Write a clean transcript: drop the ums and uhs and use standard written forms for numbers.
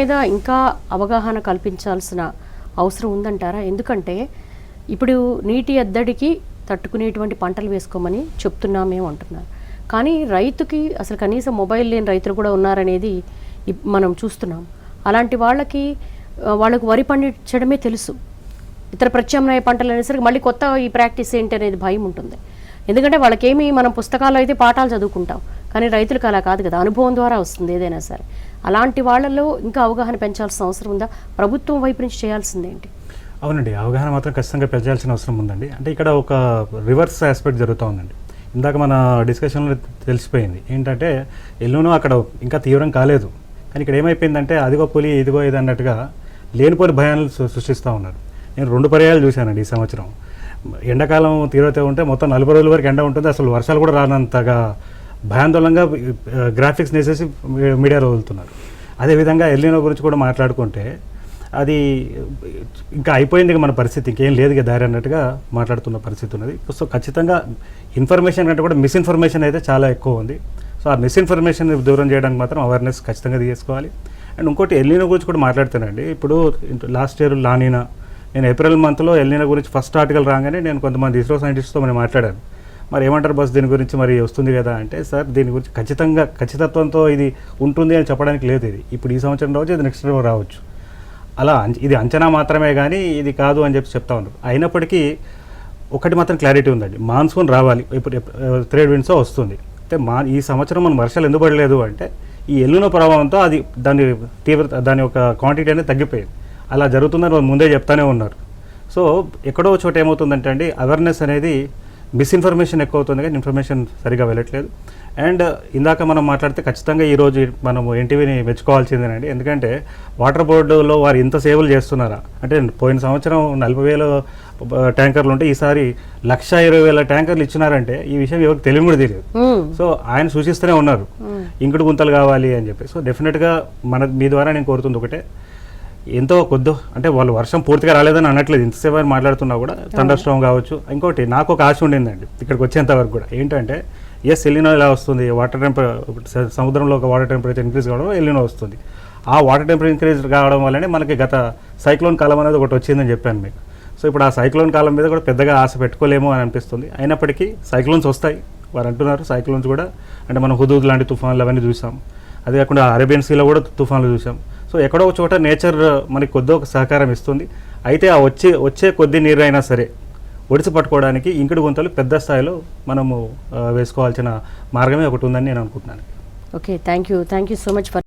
మీద ఇంకా అవగాహన కల్పించాల్సిన అవసరం ఉందంటారా? ఎందుకంటే ఇప్పుడు నీటి ఎద్దడికి తట్టుకునేటువంటి పంటలు వేసుకోమని చెప్తున్నామేమో అంటున్నారు. కానీ రైతుకి అసలు కనీసం మొబైల్ లేని రైతులు కూడా ఉన్నారనేది మనం చూస్తున్నాం. అలాంటి వాళ్ళకు వరి పండించడమే తెలుసు. ఇతర ప్రత్యామ్నాయ పంటలు అనేసరికి మళ్ళీ కొత్త ఈ ప్రాక్టీస్ ఏంటి అనేది భయం ఉంటుంది. ఎందుకంటే వాళ్ళకేమి మనం పుస్తకాల్లో అయితే పాఠాలు చదువుకుంటాం, కానీ రైతులకు అలా కాదు కదా, అనుభవం ద్వారా వస్తుంది ఏదైనా సరే. అలాంటి వాళ్ళలో ఇంకా అవగాహన పెంచాల్సిన అవసరం ఉందా? ప్రభుత్వం వైపు నుంచి చేయాల్సిందేంటి? అవునండి, అవగాహన మాత్రం ఖచ్చితంగా పెంచాల్సిన అవసరం ఉందండి. అంటే ఇక్కడ ఒక రివర్స్ ఆస్పెక్ట్ జరుగుతూ ఉందండి. ఇందాక మన డిస్కషన్లో తెలిసిపోయింది ఏంటంటే ఎల్లునో అక్కడ ఇంకా తీవ్రం కాలేదు, కానీ ఇక్కడ ఏమైపోయిందంటే అదిగో పులి ఇదిగో ఇది అన్నట్టుగా లేనిపోని భయాలు సృష్టిస్తూ ఉన్నారు. నేను 2 పర్యాయాలు చూశానండి ఈ సంవత్సరం. ఎండాకాలం తీవ్రత ఉంటే మొత్తం 40 రోజుల వరకు ఎండ ఉంటుంది, అసలు వర్షాలు కూడా రానంతగా భయాందోళనగా గ్రాఫిక్స్ వేసేసి మీడియాలో వదులుతున్నారు. అదేవిధంగా ఎల్నినో గురించి కూడా మాట్లాడుకుంటే అది ఇంకా అయిపోయింది మన పరిస్థితి, ఇంకేం లేదు ఇక దారి అన్నట్టుగా మాట్లాడుతున్న పరిస్థితి ఉన్నది. సో ఖచ్చితంగా ఇన్ఫర్మేషన్ కంటే కూడా మిస్ఇన్ఫర్మేషన్ అయితే చాలా ఎక్కువ ఉంది. సో ఆ మిస్ఇన్ఫర్మేషన్ దూరం చేయడానికి మాత్రం అవేర్నెస్ ఖచ్చితంగా తీసుకోవాలి. అండ్ ఇంకోటి ఎల్నినో గురించి కూడా మాట్లాడుతానండి. ఇప్పుడు లాస్ట్ ఇయర్ లానీనా, నేను ఏప్రిల్ మంత్లో ఎల్నినో గురించి ఫస్ట్ ఆర్టికల్ రాగానే నేను కొంతమంది ఇస్రో సైంటిస్ట్తో మనం మాట్లాడాను. మరి ఏమంటారు బస్ దీని గురించి, మరి వస్తుంది కదా అంటే, సార్ దీని గురించి ఖచ్చితత్వంతో ఇది ఉంటుంది అని చెప్పడానికి లేదు. ఇది ఇప్పుడు ఈ సంవత్సరం రావచ్చు, ఇది నెక్స్ట్ రావచ్చు. అలా ఇది అంచనా మాత్రమే కానీ ఇది కాదు అని చెప్తా ఉన్నారు. అయినప్పటికీ ఒకటి మాత్రం క్లారిటీ ఉందండి, మాన్సూన్ రావాలి. ఇప్పుడు ట్రేడ్ విండ్స్ వస్తుంది. అయితే ఈ సంవత్సరం మనం వర్షాలు ఎందుకు పడలేదు అంటే ఈ ఎల్నినో ప్రభావంతో అది దాని తీవ్రత, దాని యొక్క క్వాంటిటీ అనేది తగ్గిపోయింది. అలా జరుగుతుందని ముందే చెప్తానే ఉన్నారు. సో ఎక్కడో చోట ఏమవుతుందంటే అండి, అవేర్నెస్ అనేది మిస్ఇన్ఫర్మేషన్ ఎక్కువ అవుతుంది, కానీ ఇన్ఫర్మేషన్ సరిగా వెళ్ళట్లేదు. అండ్ ఇందాక మనం మాట్లాడితే ఖచ్చితంగా ఈరోజు మనం ఎన్టీవీని మెచ్చుకోవాల్సిందేనండి. ఎందుకంటే వాటర్ బోర్డులో వారు ఇంత సేవలు చేస్తున్నారా అంటే, పోయిన సంవత్సరం 40,000 ట్యాంకర్లు ఉంటే ఈసారి 120,000 ట్యాంకర్లు ఇచ్చినారంటే ఈ విషయం ఎవరికి తెలియదు కూడా తెలియదు. సో ఆయన సూచిస్తూనే ఉన్నారు ఇంకుడు గుంతలు కావాలి అని చెప్పి. సో డెఫినెట్గా మీ ద్వారా నేను కోరుతుంది ఒకటే, ఎంతో కొద్దో అంటే వాళ్ళు వర్షం పూర్తిగా రాలేదని అనట్లేదు, ఇంతసేపు అని మాట్లాడుతున్నా కూడా థండర్ స్టార్మ్ కావచ్చు. ఇంకోటి నాకు ఒక ఆశ ఉండిందండి ఇక్కడికి వచ్చేంత వరకు కూడా, ఏంటంటే ఎల్నినో ఇలా వస్తుంది, సముద్రంలో ఒక వాటర్ టెంపరేచర్ ఇంక్రీజ్ కావడం ఎల్నినో వస్తుంది. ఆ వాటర్ టెంపరేచర్ ఇంక్రీజ్ కావడం వల్లనే మనకి గత సైక్లోన్ కాలం అనేది ఒకటి వచ్చిందని చెప్పాను మీకు. సో ఇప్పుడు ఆ సైక్లోన్ కాలం మీద కూడా పెద్దగా ఆశ పెట్టుకోలేమో అని అనిపిస్తుంది. అయినప్పటికీ సైక్లోన్స్ వస్తాయి వారు అంటున్నారు. సైక్లోన్స్ కూడా అంటే మనం హుదూద్ లాంటి తుఫాన్లు అవన్నీ చూసాం, అదే కాకుండా అరేబియన్ సీలో కూడా తుఫాన్లు చూసాం. సో ఎక్కడో ఒక చోట నేచర్ మనకి కొద్దో ఒక సహకారం ఇస్తుంది. అయితే ఆ వచ్చే కొద్ది నీరు అయినా సరే ఒడిసి పట్టుకోవడానికి ఇంకుడు గుంతలు పెద్ద స్థాయిలో మనము వేసుకోవాల్సిన మార్గమే ఒకటి ఉందని నేను అనుకుంటున్నాను. Okay, thank you so much for